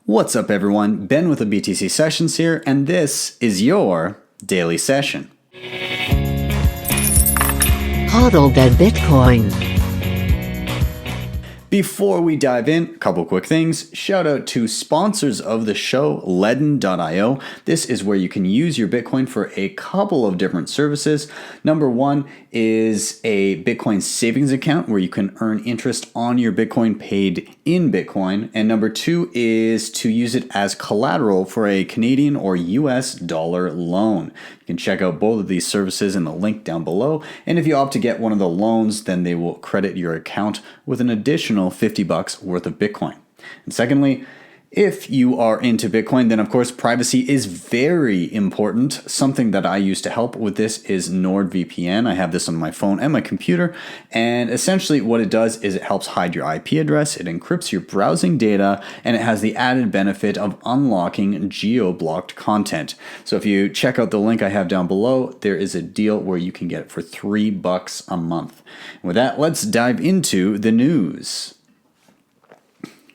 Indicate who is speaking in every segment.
Speaker 1: What's up, everyone? Ben with the BTC Sessions here, and this is your daily session.
Speaker 2: Hodl that Bitcoin.
Speaker 1: Before we dive in, a couple quick things. Shout out to sponsors of the show, Ledn.io. This is where you can use your Bitcoin for a couple of different services. Number one is a Bitcoin savings account where you can earn interest on your Bitcoin paid in Bitcoin. And number two is to use it as collateral for a Canadian or US dollar loan. You can check out both of these services in the link down below. And if you opt to get one of the loans, then they will credit your account with an additional $50 worth of Bitcoin. And secondly, if you are into Bitcoin, then of course privacy is very important. Something that I use to help with this is NordVPN. I have this on my phone and my computer, and essentially what it does is it helps hide your IP address, it encrypts your browsing data, and it has the added benefit of unlocking geo-blocked content. So if you check out the link I have down below, there is a deal where you can get it for $3 a month. And with that, let's dive into the news.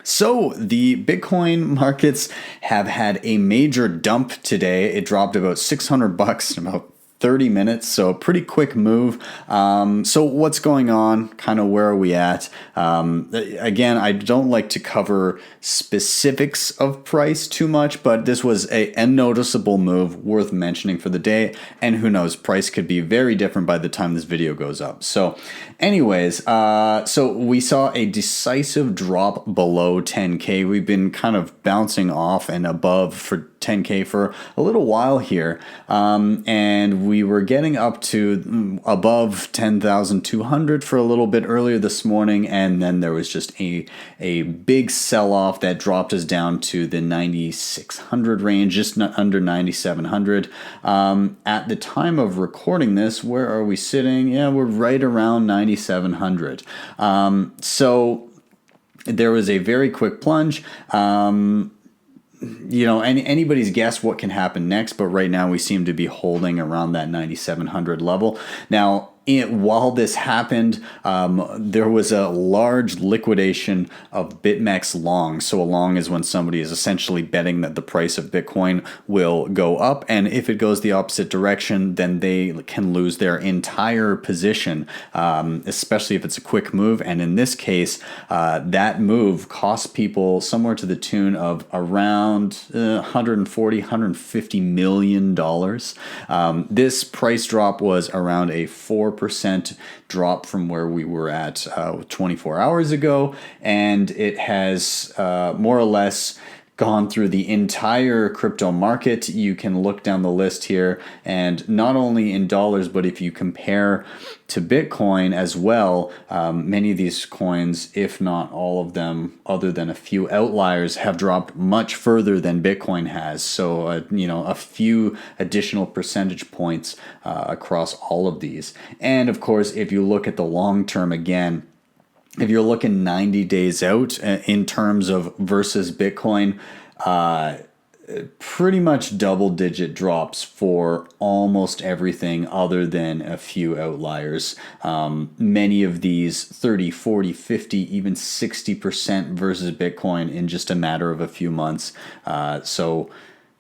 Speaker 1: So the Bitcoin markets have had a major dump today. It dropped about $600 in about 30 minutes, so a pretty quick move. So what's going on? Kind of where are we at? Again, I don't like to cover specifics of price too much, but this was a noticeable move worth mentioning for the day. And who knows, price could be very different by the time this video goes up. So anyways, so we saw a decisive drop below 10K. We've been kind of bouncing off and above for 10K for a little while here, and we were getting up to above 10,200 for a little bit earlier this morning, and then there was just a big sell-off that dropped us down to the 9,600 range, just under 9,700. At the time of recording this, where are we sitting? Yeah, we're right around 9,700. So there was a very quick plunge. You know, anybody's guess what can happen next, but right now we seem to be holding around that 9,700 level. Now, while this happened, there was a large liquidation of Bitmex long. So a long is when somebody is essentially betting that the price of Bitcoin will go up, and if it goes the opposite direction, then they can lose their entire position, especially if it's a quick move. And in this case, that move cost people somewhere to the tune of around $140–150 million. This price drop was around a 4% drop from where we were at 24 hours ago, and it has more or less gone through the entire crypto market. You can look down the list here, and not only in dollars, but if you compare to Bitcoin as well, many of these coins, if not all of them, other than a few outliers, have dropped much further than Bitcoin has. So, you know, a few additional percentage points across all of these. And of course, if you look at the long term again, if you're looking 90 days out in terms of versus Bitcoin, pretty much double-digit drops for almost everything other than a few outliers. Many of these 30, 40, 50, even 60% versus Bitcoin in just a matter of a few months. So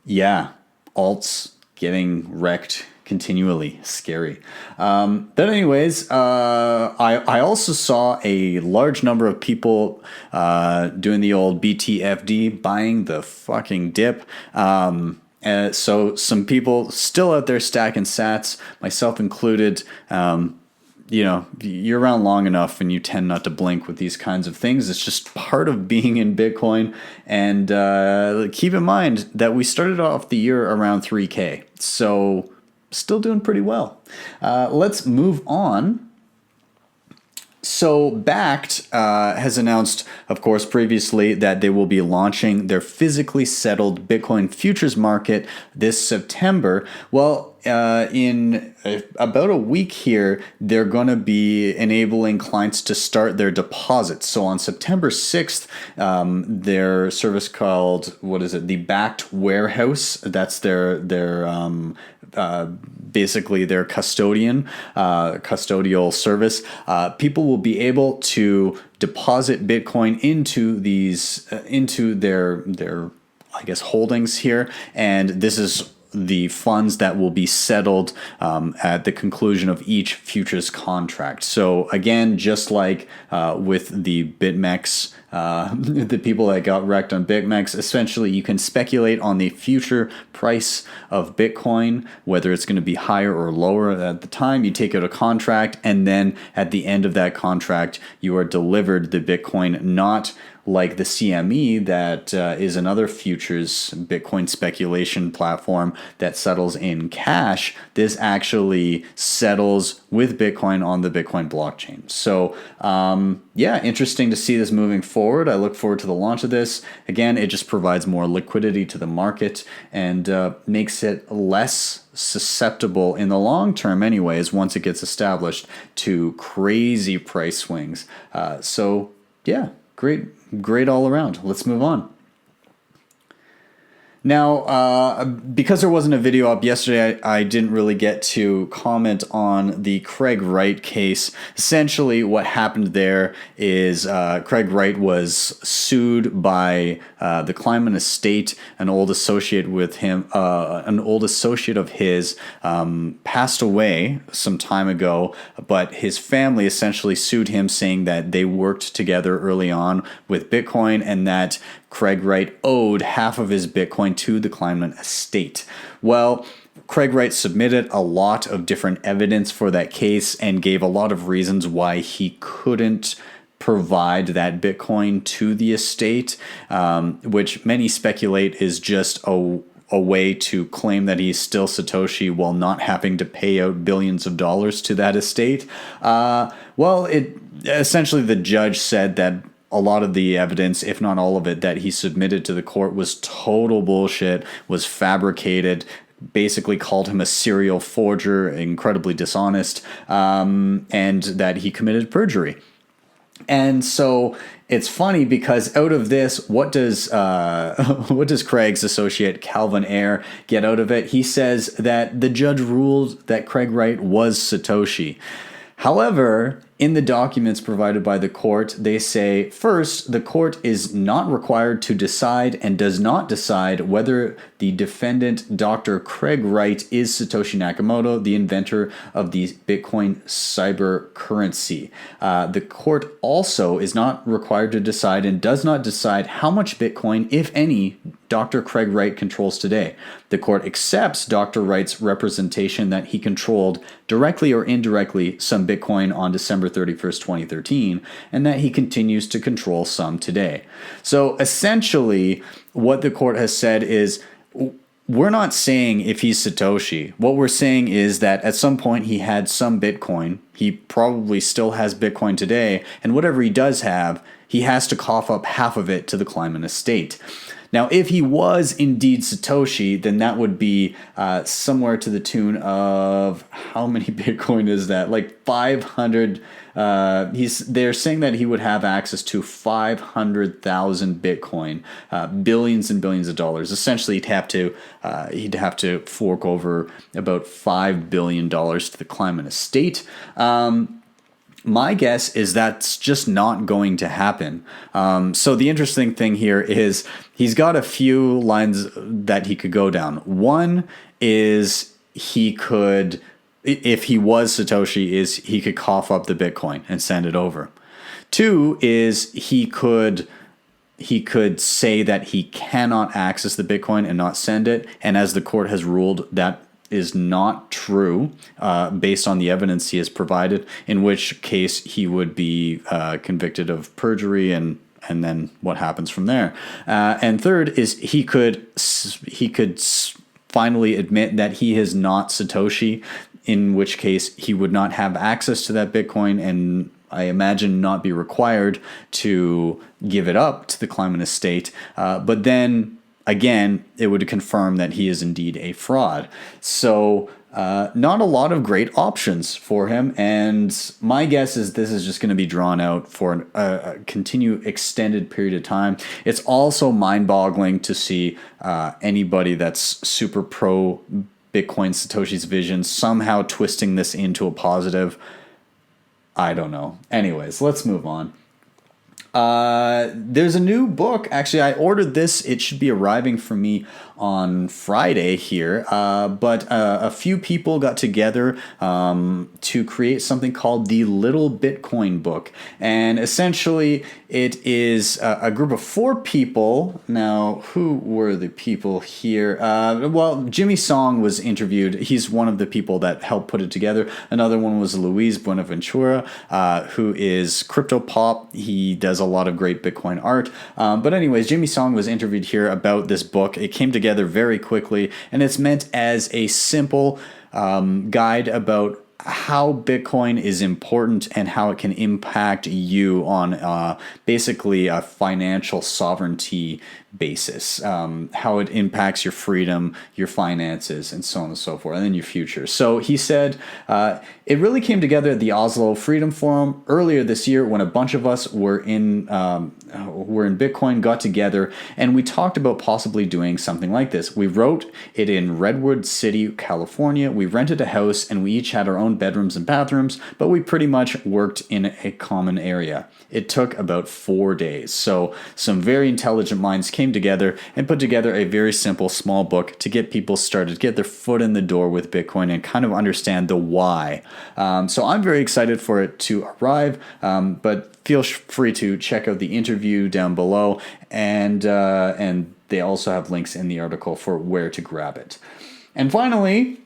Speaker 1: yeah, alts getting wrecked continually. Scary. But anyways, I also saw a large number of people doing the old BTFD, buying the fucking dip. So some people still out there stacking sats, myself included. You know, you're around long enough and you tend not to blink with these kinds of things. It's just part of being in Bitcoin. And keep in mind that we started off the year around 3K. So still doing pretty well. Let's move on. So Bakkt has announced, of course, previously that they will be launching their physically settled Bitcoin futures market this September. Well, in about a week here, they're going to be enabling clients to start their deposits. So on September 6th, their service called, the Bakkt Warehouse, that's their basically their custodial service. People will be able to deposit Bitcoin into these into their I guess, holdings here, and this is the funds that will be settled at the conclusion of each futures contract. So again, just like with the Bitmex, the people that got wrecked on Bitmex, essentially you can speculate on the future price of Bitcoin, whether it's going to be higher or lower at the time. You take out a contract, and then at the end of that contract, you are delivered the Bitcoin, not like the CME that is another futures Bitcoin speculation platform that settles in cash. This actually settles with Bitcoin on the Bitcoin blockchain. So yeah, interesting to see this moving forward. I look forward to the launch of this. Again, it just provides more liquidity to the market and makes it less susceptible in the long term anyways, once it gets established, to crazy price swings. So yeah, great all around. Let's move on. Now, because there wasn't a video up yesterday, I didn't really get to comment on the Craig Wright case. Essentially, what happened there is Craig Wright was sued by the Kleinman estate. An old associate with him, an old associate of his, passed away some time ago, but his family essentially sued him, saying that they worked together early on with Bitcoin and that Craig Wright owed half of his Bitcoin to the Kleinman estate. Well, Craig Wright submitted a lot of different evidence for that case and gave a lot of reasons why he couldn't provide that Bitcoin to the estate, which many speculate is just a way to claim that he's still Satoshi while not having to pay out billions of dollars to that estate. Well, essentially the judge said that a lot of the evidence, if not all of it, that he submitted to the court was total bullshit, was fabricated, basically called him a serial forger, incredibly dishonest, and that he committed perjury. And so it's funny because out of this, what does Craig's associate Calvin Ayre get out of it? He says that the judge ruled that Craig Wright was Satoshi. However, in the documents provided by the court, they say, first, the court is not required to decide and does not decide whether the defendant, Dr. Craig Wright, is Satoshi Nakamoto, the inventor of the Bitcoin cyber currency. The court also is not required to decide and does not decide how much Bitcoin, if any, Dr. Craig Wright controls today. The court accepts Dr. Wright's representation that he controlled, directly or indirectly, some Bitcoin on December 31st, 2013, and that he continues to control some today. So essentially, what the court has said is, we're not saying if he's Satoshi. What we're saying is that at some point he had some Bitcoin. He probably still has Bitcoin today, and whatever he does have, he has to cough up half of it to the Kleinman estate. Now, if he was indeed Satoshi, then that would be somewhere to the tune of, how many Bitcoin is that? Like 500. They're saying that he would have access to 500,000 Bitcoin, billions and billions of dollars. Essentially, he'd have to fork over about $5 billion to the Kleinman estate. My guess is that's just not going to happen. So the interesting thing here is he's got a few lines that he could go down. One is he could, if he was Satoshi, is he could cough up the Bitcoin and send it over. Two is he could say that he cannot access the Bitcoin and not send it. And as the court has ruled, that is not true based on the evidence he has provided, in which case he would be convicted of perjury and then what happens from there. And third is he could finally admit that he is not Satoshi, in which case he would not have access to that Bitcoin and I imagine not be required to give it up to the Kleinman estate. But then again, it would confirm that he is indeed a fraud. So not a lot of great options for him. And my guess is this is just going to be drawn out for a continued extended period of time. It's also mind-boggling to see anybody that's super pro Bitcoin Satoshi's vision somehow twisting this into a positive. I don't know. Anyways, let's move on. There's a new book. Actually, I ordered this. It should be arriving for me on Friday here. But a few people got together to create something called the Little Bitcoin Book. And essentially, it is a group of 4 people. Now, who were the people here? Well, Jimmy Song was interviewed. He's one of the people that helped put it together. Another one was Luis Buenaventura, who is Crypto Pop. He does a lot of great Bitcoin art. But anyways, Jimmy Song was interviewed here about this book. It came together very quickly, and it's meant as a simple guide about how Bitcoin is important and how it can impact you on basically a financial sovereignty basis, how it impacts your freedom, your finances, and so on and so forth, and then your future. So he said it really came together at the Oslo Freedom Forum earlier this year when a bunch of us were in Bitcoin, got together, and we talked about possibly doing something like this. We wrote it in Redwood City, California. We rented a house, and we each had our own bedrooms and bathrooms, but we pretty much worked in a common area. It took about 4 days. So some very intelligent minds came together and put together a very simple, small book to get people started, get their foot in the door with Bitcoin and kind of understand the why. So I'm very excited for it to arrive, but feel free to check out the interview down below, and they also have links in the article for where to grab it. And finally,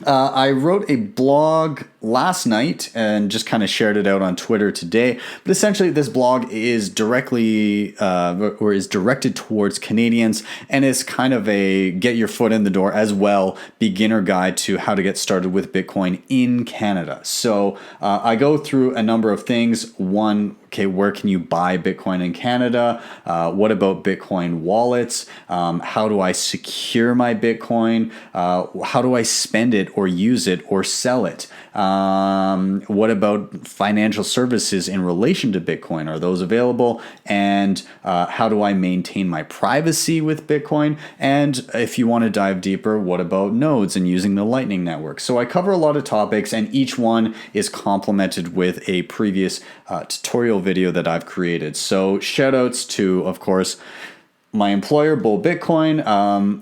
Speaker 1: I wrote a blog last night and just kind of shared it out on Twitter today. But essentially, this blog is directly or is directed towards Canadians, and is kind of a get your foot in the door as well beginner guide to how to get started with Bitcoin in Canada. So I go through a number of things. One, okay, where can you buy Bitcoin in Canada? What about Bitcoin wallets? How do I secure my Bitcoin? How do I spend it or use it or sell it? What about financial services in relation to Bitcoin? Are those available? And how do I maintain my privacy with Bitcoin? And if you want to dive deeper, what about nodes and using the Lightning Network? So I cover a lot of topics, and each one is complemented with a previous tutorial video that I've created. So shout outs to, of course, my employer, Bull Bitcoin.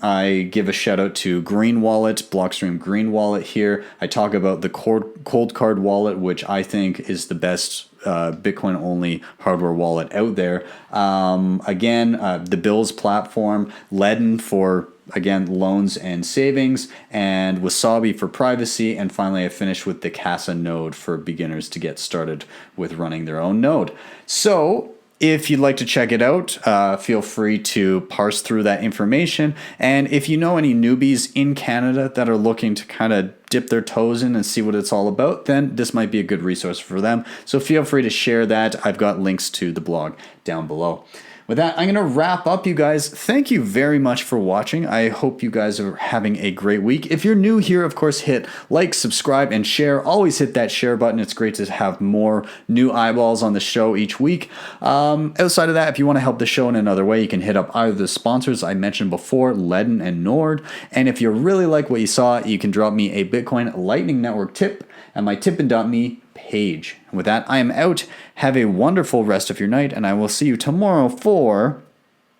Speaker 1: I give a shout out to Green Wallet, Blockstream Green Wallet here. I talk about the Cold Card wallet, which I think is the best Bitcoin only hardware wallet out there. Again, the Bills platform, Ledn for, again, loans and savings, and Wasabi for privacy. And finally, I finished with the Casa node for beginners to get started with running their own node. So if you'd like to check it out, feel free to parse through that information. And if you know any newbies in Canada that are looking to kind of dip their toes in and see what it's all about, then this might be a good resource for them. So feel free to share that. I've got links to the blog down below. With that, I'm going to wrap up, you guys. Thank you very much for watching. I hope you guys are having a great week. If you're new here, of course, hit like, subscribe, and share. Always hit that share button. It's great to have more new eyeballs on the show each week. Outside of that, if you want to help the show in another way, you can hit up either the sponsors I mentioned before, Ledn and Nord. And if you really like what you saw, you can drop me a Bitcoin Lightning Network tip at my tippin.me page. And with that, I am out. Have a wonderful rest of your night, and I will see you tomorrow for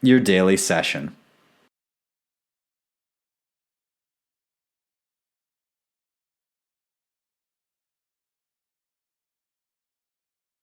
Speaker 1: your daily session.